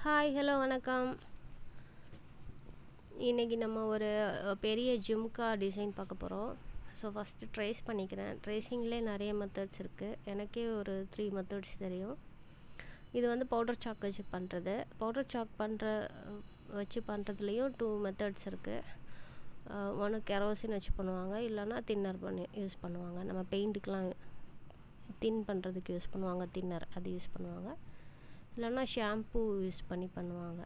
Hi hello வணக்கம். இன்றைக்கி நம்ம ஒரு பெரிய ஜும்கா டிசைன் பார்க்க போகிறோம். ஸோ ஃபஸ்ட்டு ட்ரேஸ் பண்ணிக்கிறேன். ட்ரேஸிங்லேயே நிறைய மெத்தட்ஸ் இருக்குது. எனக்கே ஒரு 3 மெத்தட்ஸ் தெரியும். இது வந்து பவுடர் சாக் வச்சு பண்ணுறது. பவுடர் சாக் வச்சு பண்ணுறதுலேயும் 2 மெத்தட்ஸ் இருக்குது. ஒன்று கெரோசின் வச்சு பண்ணுவாங்க, இல்லைன்னா தின்னர் யூஸ் பண்ணுவாங்க. நம்ம பெயிண்ட்டுக்கெலாம் தின் பண்ணுறதுக்கு யூஸ் பண்ணுவாங்க, தின்னர் அது யூஸ் பண்ணுவாங்க. இல்லைன்னா ஷாம்பூ யூஸ் பண்ணி பண்ணுவாங்க.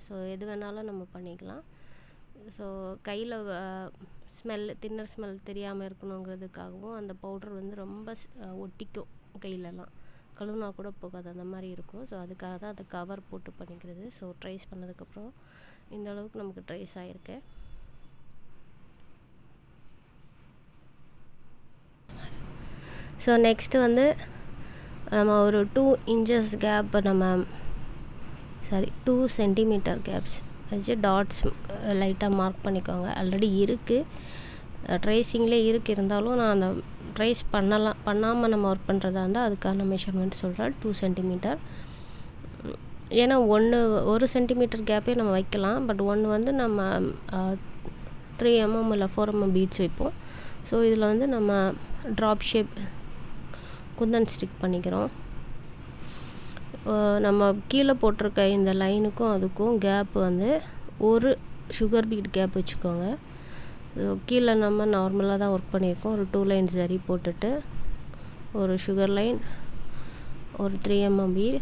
ஸோ எது வேணாலும் நம்ம பண்ணிக்கலாம். ஸோ கையில் தின்னர் ஸ்மெல் தெரியாமல் இருக்கணுங்கிறதுக்காகவும் அந்த பவுடர் வந்து ரொம்ப ஒட்டிக்கும், கையிலலாம் கழுவுனா கூட போகாது, அந்த மாதிரி இருக்கும். ஸோ அதுக்காக தான் அதை கவர் போட்டு பண்ணிக்கிறது. ஸோ ட்ரேஸ் பண்ணதுக்கப்புறம் இந்த அளவுக்கு நமக்கு ட்ரேஸ் ஆகிருக்கு. ஸோ நெக்ஸ்ட்டு வந்து நம்ம ஒரு 2 இன்ச்சஸ் கேப் 2 சென்டிமீட்டர் கேப்ஸ் வச்சு டாட்ஸ் லைட்டாக மார்க் பண்ணிக்கோங்க. ஆல்ரெடி இருக்குது, ட்ரேஸிங்லேயே இருந்தாலும் நான் அந்த ட்ரேஸ் பண்ணாமல் நம்ம ஒர்க் பண்ணுறதா இருந்தால் அதுக்கான மெஷர்மெண்ட் சொல்கிறேன். 2 சென்டிமீட்டர். ஏன்னா 1 சென்டிமீட்டர் கேப்பே நம்ம வைக்கலாம். பட் ஒன்று வந்து நம்ம 3 mm இல்லை 4 mm பீட்ஸ் வைப்போம். ஸோ இதில் வந்து நம்ம ட்ராப் ஷேப் குந்தன் ஸ்டிக் பண்ணிக்கிறோம். நம்ம கீழே போட்டிருக்க இந்த லைனுக்கும் அதுக்கும் கேப் வந்து ஒரு சுகர் பீட் கேப் வச்சுக்கோங்க. ஸோ கீழே நம்ம நார்மலாக தான் ஒர்க் பண்ணியிருக்கோம். ஒரு 2 லைன் சரி போட்டுட்டு ஒரு சுகர் லைன், ஒரு 3 mm பீட்,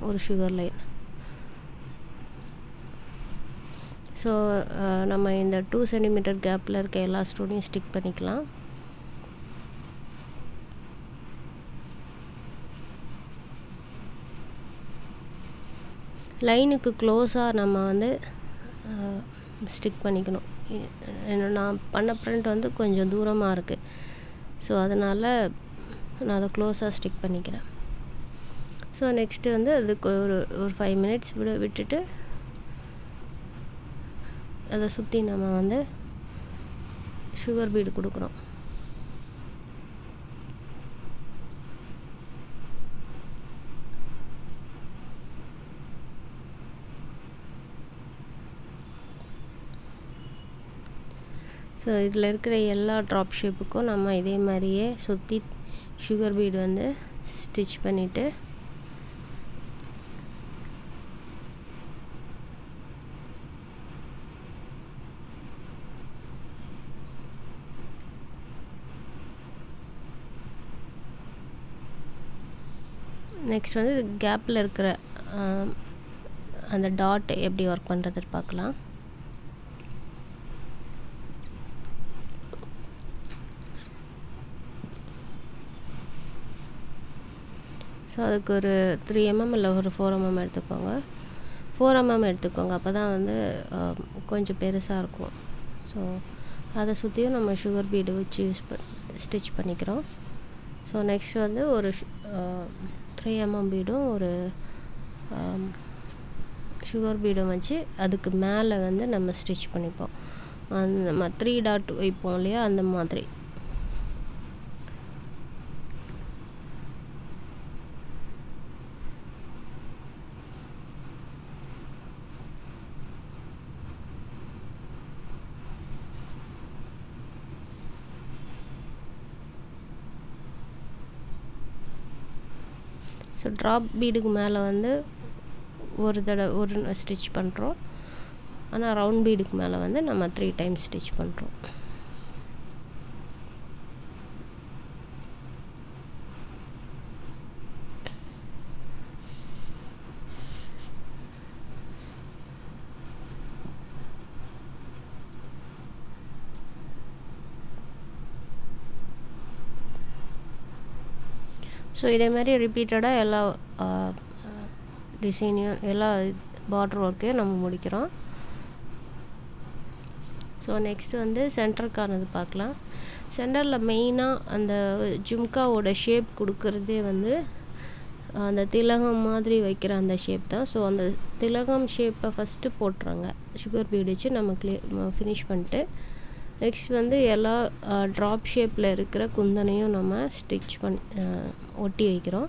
ஒரு சுகர் லைன். ஸோ நம்ம இந்த 2 சென்டிமீட்டர் கேப்பில் இருக்க எல்லா ஸ்டோனையும் ஸ்டிக் பண்ணிக்கலாம். லைனுக்கு க்ளோஸாக நம்ம வந்து ஸ்டிக் பண்ணிக்கணும். நான் பண்ண பிரிண்ட் வந்து கொஞ்சம் தூரமாக இருக்குது. ஸோ அதனால் நான் அதை க்ளோஸாக ஸ்டிக் பண்ணிக்கிறேன். ஸோ நெக்ஸ்ட்டு வந்து அதுக்கு ஒரு 5 minutes விட்டுட்டு அதை சுற்றி நம்ம வந்து சுகர் பீடு கொடுக்குறோம். ஸோ இதில் இருக்கிற எல்லா ட்ராப் ஷேப்புக்கும் நம்ம இதே மாதிரியே சுற்றி சுகர் பீடு வந்து ஸ்டிச் பண்ணிவிட்டு நெக்ஸ்ட் வந்து கேப்பில் இருக்கிற அந்த டாட் எப்படி ஒர்க் பண்ணுறது பார்க்கலாம். ஸோ அதுக்கு ஒரு 3 mm இல்லை ஒரு 4 mm எடுத்துக்கோங்க. 4 mm எடுத்துக்கோங்க, அப்போ தான் வந்து கொஞ்சம் பெருசாக இருக்கும். ஸோ அதை சுற்றியும் நம்ம சுகர் பீடு வச்சு ஸ்டிச் பண்ணிக்கிறோம். ஸோ நெக்ஸ்ட் வந்து ஒரு 3 mm பீடும் ஒரு சுகர் பீடும் வச்சு அதுக்கு மேலே வந்து நம்ம ஸ்டிச் பண்ணிப்போம். நம்ம 3 டாட் வைப்போம் இல்லையா, அந்த மாதிரி. ஸோ ட்ராப் பீடுக்கு மேலே வந்து ஒரு ஸ்டிச் பண்ணுறோம். ஆனால் ரவுண்ட் பீடுக்கு மேலே வந்து நம்ம 3 times ஸ்டிச் பண்ணுறோம். ஸோ இதே மாதிரி ரிப்பீட்டடாக எல்லா டிசைனையும் எல்லா பார்டர் ஒர்க்கையும் நம்ம முடிக்கிறோம். ஸோ நெக்ஸ்ட்டு வந்து சென்டருக்கானது பார்க்கலாம். சென்டரில் மெயினாக அந்த ஜும்காவோட ஷேப் கொடுக்குறதே வந்து அந்த திலகம் மாதிரி வைக்கிற அந்த ஷேப் தான். ஸோ அந்த திலகம் ஷேப்பை ஃபஸ்ட்டு போட்டுறாங்க. சுகர் பீடு வச்சு நம்ம ஃபினிஷ் பண்ணிட்டு நெக்ஸ்ட் வந்து எல்லா ட்ராப் ஷேப்பில் இருக்கிற குந்தனையும் நம்ம ஸ்டிச் ஒட்டி வைக்கிறோம்.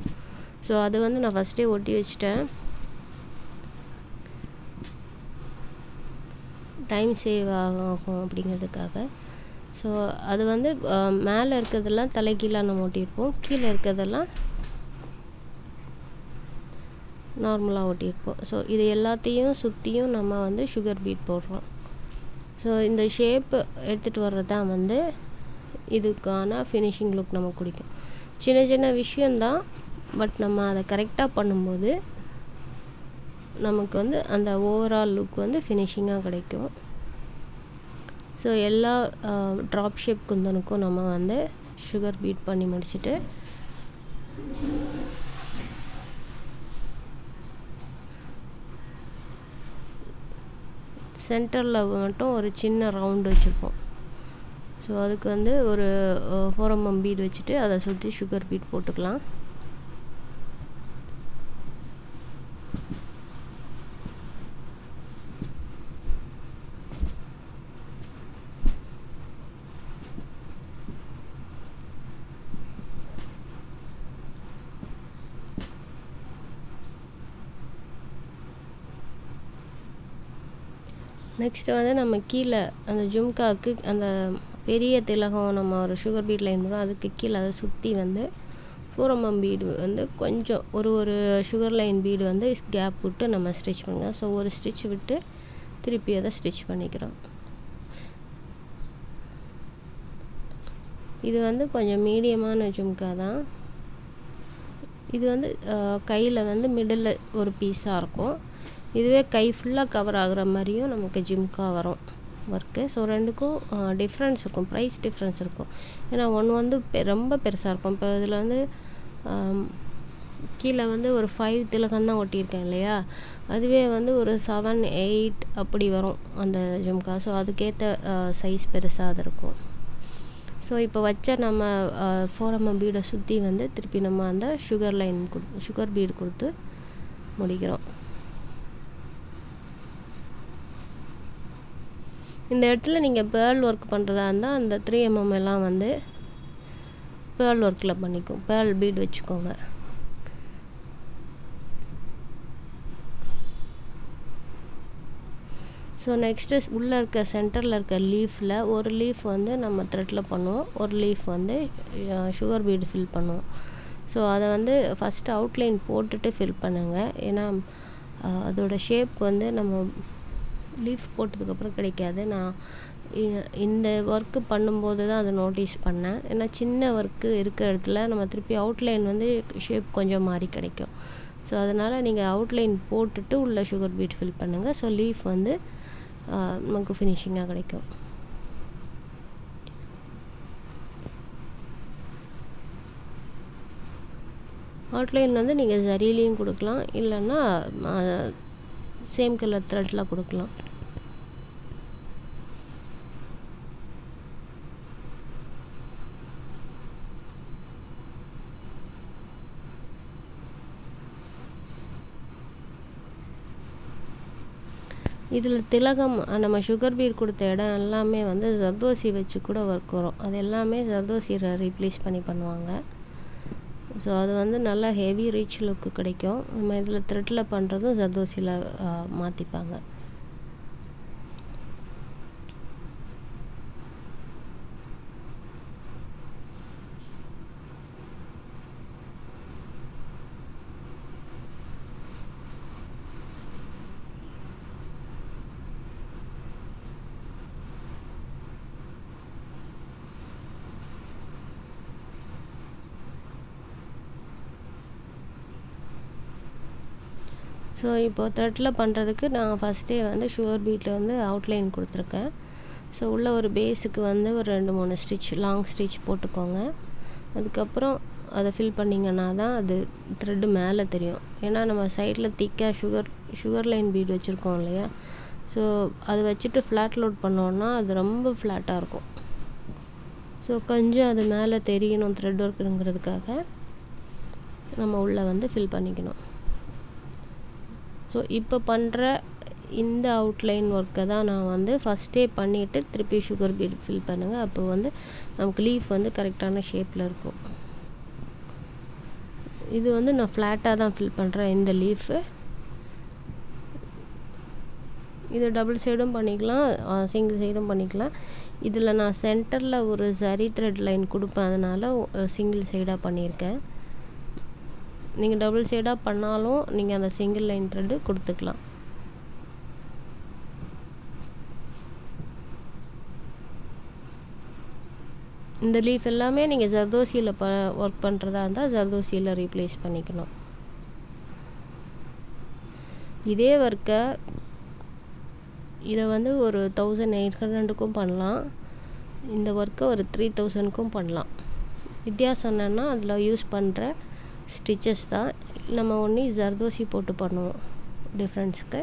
ஸோ அது வந்து நான் ஃபஸ்ட்டே ஒட்டி வச்சிட்டேன். டைம் சேவ் ஆகும் அப்படிங்கிறதுக்காக. ஸோ அது வந்து மேலே இருக்கிறதெல்லாம் தலைகீழாக நம்ம ஒட்டியிருப்போம், கீழே இருக்கிறதெல்லாம் நார்மலாக ஒட்டியிருப்போம். ஸோ இது எல்லாத்தையும் சுற்றியும் நம்ம வந்து சுகர் பீட் போடுறோம். ஸோ இந்த ஷேப்பு எடுத்துகிட்டு வர்றது தான் வந்து இதுக்கான ஃபினிஷிங் லுக் நமக்கு பிடிக்கும். சின்ன சின்ன விஷயந்தான், பட் நம்ம அதை கரெக்டாக பண்ணும்போது நமக்கு வந்து அந்த ஓவரால் லுக் வந்து ஃபினிஷிங்காக கிடைக்கும். ஸோ எல்லா ட்ராப் ஷேப் குந்தனுக்கும் நம்ம வந்து சுகர் பீட் பண்ணி முடிச்சுட்டு சென்டரில் மட்டும் ஒரு சின்ன ரவுண்டு வச்சுருப்போம். ஸோ அதுக்கு வந்து ஒரு 4mm பீட் வச்சுட்டு அதை சுற்றி சுகர் பீட் போட்டுக்கலாம். நெக்ஸ்ட்டு வந்து நம்ம கீழே அந்த ஜும்காவுக்கு அந்த பெரிய திலகம் நம்ம ஒரு சுகர் பீட் லைன் போடுறோம், அதுக்கு கீழே அதை சுற்றி வந்து 4mm பீடு வந்து கொஞ்சம் ஒரு சுகர் லைன் பீடு வந்து கேப் விட்டு நம்ம ஸ்டிச் பண்ணுங்க. ஸோ ஒரு ஸ்டிச் விட்டு திருப்பி அதை ஸ்டிச் பண்ணிக்கிறோம். இது வந்து கொஞ்சம் மீடியமான ஜும்கா தான். இது வந்து கையில் வந்து மிடில் ஒரு பீஸாக இருக்கும். இதுவே கை ஃபுல்லாக கவர் ஆகுற மாதிரியும் நமக்கு ஜிம்கா வரும் ஒர்க்கு. ஸோ ரெண்டுக்கும் டிஃப்ரென்ஸ் இருக்கும், ப்ரைஸ் டிஃப்ரென்ஸ் இருக்கும். ஏன்னா ஒன்று வந்து ரொம்ப பெருசாக இருக்கும். இப்போ இதில் வந்து கீழே வந்து ஒரு 5 திலகம் தான் ஒட்டியிருக்கேன் இல்லையா, அதுவே வந்து ஒரு 7, 8 அப்படி வரும் அந்த ஜிம்கா. ஸோ அதுக்கேற்ற சைஸ் பெருசாக அது இருக்கும். ஸோ இப்போ வச்ச நம்ம 4mm பீடை சுற்றி வந்து திருப்பி நம்ம அந்த சுகர் பீடு கொடுத்து முடிக்கிறோம். இந்த இடத்துல நீங்கள் பேர்ல் ஒர்க் பண்ணுறதா இருந்தால் அந்த 3mm எல்லாம் வந்து பேர்ல் ஒர்க்கில் பண்ணிக்கும், பேர்ல் பீட் வச்சுக்கோங்க. ஸோ நெக்ஸ்ட்டு உள்ளே இருக்க சென்டரில் இருக்க லீஃபில் ஒரு லீஃப் வந்து நம்ம த்ரெட்டில் பண்ணுவோம், ஒரு லீஃப் வந்து சுகர் பீடு ஃபில் பண்ணுவோம். ஸோ அதை வந்து ஃபஸ்ட்டு அவுட்லைன் போட்டுட்டு ஃபில் பண்ணுங்கள். ஏன்னா அதோட ஷேப் வந்து நம்ம லீஃப் போட்டதுக்கப்புறம் கிடைக்காது. நான் இந்த ஒர்க்கு பண்ணும்போது தான் அதை நோட்டீஸ் பண்ணேன். ஏன்னா சின்ன ஒர்க்கு இருக்க இடத்துல நம்ம திருப்பி அவுட்லைன் வந்து ஷேப் கொஞ்சம் மாறி கிடைக்கும். ஸோ அதனால் நீங்கள் அவுட்லைன் போட்டுட்டு உள்ள சுகர் பீட் ஃபில் பண்ணுங்கள். ஸோ லீஃப் வந்து நமக்கு ஃபினிஷிங்காக கிடைக்கும். அவுட்லைன் வந்து நீங்கள் ஜரிலையும் கொடுக்கலாம், இல்லைன்னா சேம் கலர் த்ரெட்டில் கொடுக்கலாம். இதில் திலகம் நம்ம சுகர் பீட் கொடுத்த இடம் எல்லாமே வந்து ஜர்தோசி வச்சு கூட ஒர்க் வரும். அது எல்லாமே ஜர்தோசியை ரீப்ளேஸ் பண்ணி பண்ணுவாங்க. ஸோ அது வந்து நல்லா ஹெவி ரிச் லுக்கு கிடைக்கும். நம்ம இதில் த்ரெட்டில் பண்ணுறதும் ஜர்தோசியில் மாற்றிப்பாங்க. ஸோ இப்போது த்ரெட்டில் பண்ணுறதுக்கு நான் ஃபஸ்ட்டே வந்து சுகர் பீட்டில் வந்து அவுட்லைன் கொடுத்துருக்கேன். ஸோ உள்ள ஒரு பேஸுக்கு வந்து ஒரு 2-3 ஸ்டிச் லாங் ஸ்டிச் போட்டுக்கோங்க. அதுக்கப்புறம் அதை ஃபில் பண்ணிங்கன்னா தான் அது த்ரெட்டு மேலே தெரியும். ஏன்னா நம்ம சைடில் திக்காக சுகர் லைன் பீட் வச்சுருக்கோம் இல்லையா, ஸோ அதை வச்சுட்டு ஃப்ளாட் லோட் பண்ணோன்னா அது ரொம்ப ஃப்ளாட்டாக இருக்கும். ஸோ கொஞ்சம் அது மேலே தெரியணும் த்ரெட் ஒர்க்குங்கிறதுக்காக நம்ம உள்ளே வந்து ஃபில் பண்ணிக்கணும். ஸோ இப்போ பண்ணுற இந்த அவுட்லைன் ஒர்க்கை தான் நான் வந்து ஃபஸ்ட்டே பண்ணிவிட்டு திருப்பி சுகர் பீட் ஃபில் பண்ணுங்கள். அப்போ வந்து நமக்கு லீஃப் வந்து கரெக்டான ஷேப்பில் இருக்கும். இது வந்து நான் ஃப்ளாட்டாக தான் ஃபில் பண்ணுறேன் இந்த லீஃபு. இது டபுள் சைடும் பண்ணிக்கலாம், சிங்கிள் சைடும் பண்ணிக்கலாம். இதில் நான் சென்டரில் ஒரு சரி த்ரெட் லைன் கொடுப்பேன், அதனால் சிங்கிள் சைடாக பண்ணியிருக்கேன். நீங்கள் டபுள் சைடாக பண்ணாலும் நீங்கள் அந்த சிங்கிள் லைன் த்ரெட்டு கொடுத்துக்கலாம். இந்த லீஃப் எல்லாமே நீங்கள் ஜர்தோசியில் ஒர்க் பண்ணுறதா இருந்தால் ஜர்தோசியில் ரீப்ளேஸ் பண்ணிக்கணும். இதே ஒர்க்கை இதை வந்து ஒரு 1800க்கும் பண்ணலாம், இந்த ஒர்க்கை ஒரு 3000க்கும் பண்ணலாம். வித்தியாசம் என்னென்னா அதில் யூஸ் பண்ணுற ஸ்டிச்சஸ் தான். நம்ம ஒன்று ஜர்தோசி போட்டு பண்ணுவோம் டிஃப்ரென்ஸுக்கு.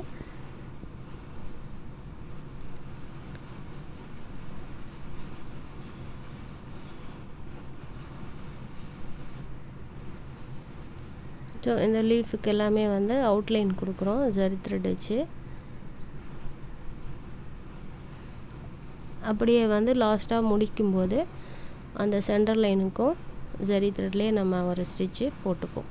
ஸோ இந்த லீஃபுக்கு எல்லாமே வந்து அவுட்லைன் கொடுக்குறோம் ஜரி த்ரெட் வச்சு. அப்படியே வந்து லாஸ்ட்டாக முடிக்கும்போது அந்த சென்டர் லைனுக்கும் ஜரி த்ரெட்லேயே நம்ம ஒரு ஸ்டிச்சு போட்டுப்போம்.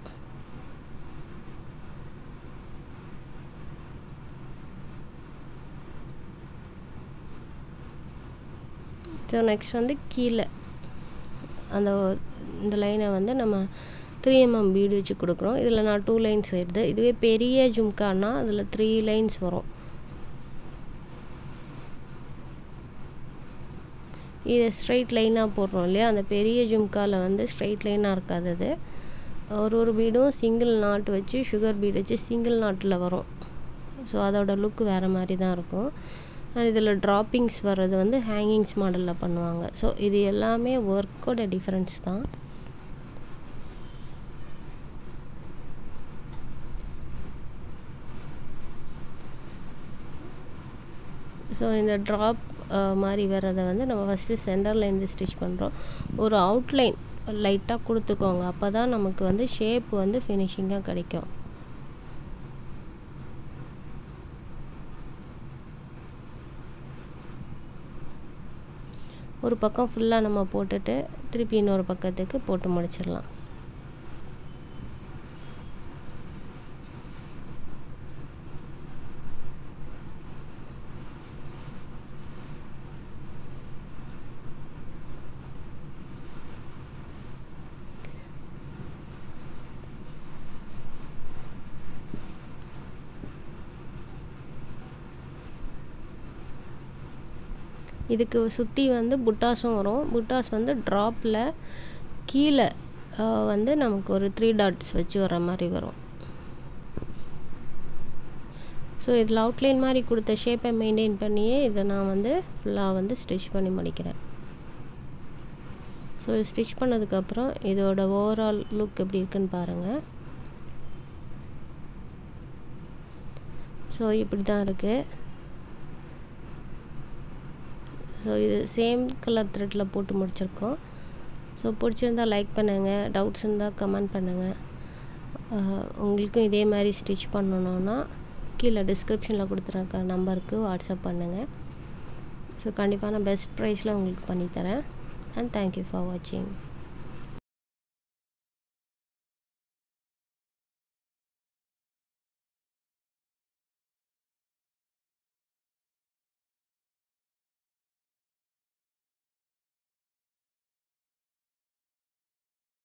ஸோ நெக்ஸ்ட் வந்து கீழே இந்த லைனை வந்து நம்ம 3 mm பீடு வச்சு கொடுக்குறோம். இதில் நான் 2 லைன்ஸ் வருது. இதுவே பெரிய ஜும்கானா அதில் 3 லைன்ஸ் வரும். இது ஸ்ட்ரைட் லைனாக போடுறோம் இல்லையா, அந்த பெரிய ஜும்காவில் வந்து ஸ்ட்ரைட் லைனாக இருக்காது. அது ஒரு பீடும் சிங்கிள் நாட் வச்சு சுகர் பீடு வச்சு சிங்கிள் நாட்டில் வரும். ஸோ அதோட லுக் வேறு மாதிரி தான் இருக்கும். இதில் ட்ராப்பிங்ஸ் வர்றது வந்து ஹேங்கிங்ஸ் மாடலில் பண்ணுவாங்க. ஸோ இது எல்லாமே ஒர்க்கோட டிஃப்ரென்ஸ் தான். ஸோ இந்த ட்ராப் மாதிரி வர்றதை வந்து நம்ம ஃபஸ்ட்டு சென்டர்லேருந்து ஸ்டிச் பண்ணுறோம். ஒரு அவுட்லைன் லைட்டாக கொடுத்துக்கோங்க, அப்போ தான் நமக்கு வந்து ஷேப் வந்து ஃபினிஷிங்காக கிடைக்கும். ஒரு பக்கம் ஃபுல்லாக நம்ம போட்டுட்டு திருப்பி இன்னொரு பக்கத்துக்கு போட்டு முடிச்சிடலாம். இதுக்கு சுற்றி வந்து புட்டாஸும் வரும். புட்டாஸ் வந்து ட்ராப்பில் கீழே வந்து நமக்கு ஒரு 3 டாட்ஸ் வச்சு வர மாதிரி வரும். ஸோ இதில் அவுட்லைன் மாதிரி கொடுத்த ஷேப்பை மெயின்டைன் பண்ணியே இதை நான் வந்து ஃபுல்லாக வந்து ஸ்டிச் பண்ணி முடிக்கிறேன். ஸோ ஸ்டிச் பண்ணதுக்கப்புறம் இதோட ஓவரால் லுக் எப்படி இருக்குன்னு பாருங்கள். ஸோ இப்படி தான் இருக்குது. ஸோ இது சேம் கலர் த்ரெட்டில் போட்டு முடிச்சிருக்கோம். ஸோ பிடிச்சிருந்தால் லைக் பண்ணுங்கள், டவுட்ஸ் இருந்தால் கமெண்ட் பண்ணுங்கள். உங்களுக்கும் இதே மாதிரி ஸ்டிச் பண்ணணுன்னா கீழே டிஸ்கிரிப்ஷனில் கொடுத்துருக்க நம்பருக்கு வாட்ஸ்அப் பண்ணுங்கள். ஸோ கண்டிப்பாக நான் பெஸ்ட் ப்ரைஸில் உங்களுக்கு பண்ணித்தரேன். அண்ட் தேங்க்யூ ஃபார் வாட்சிங்.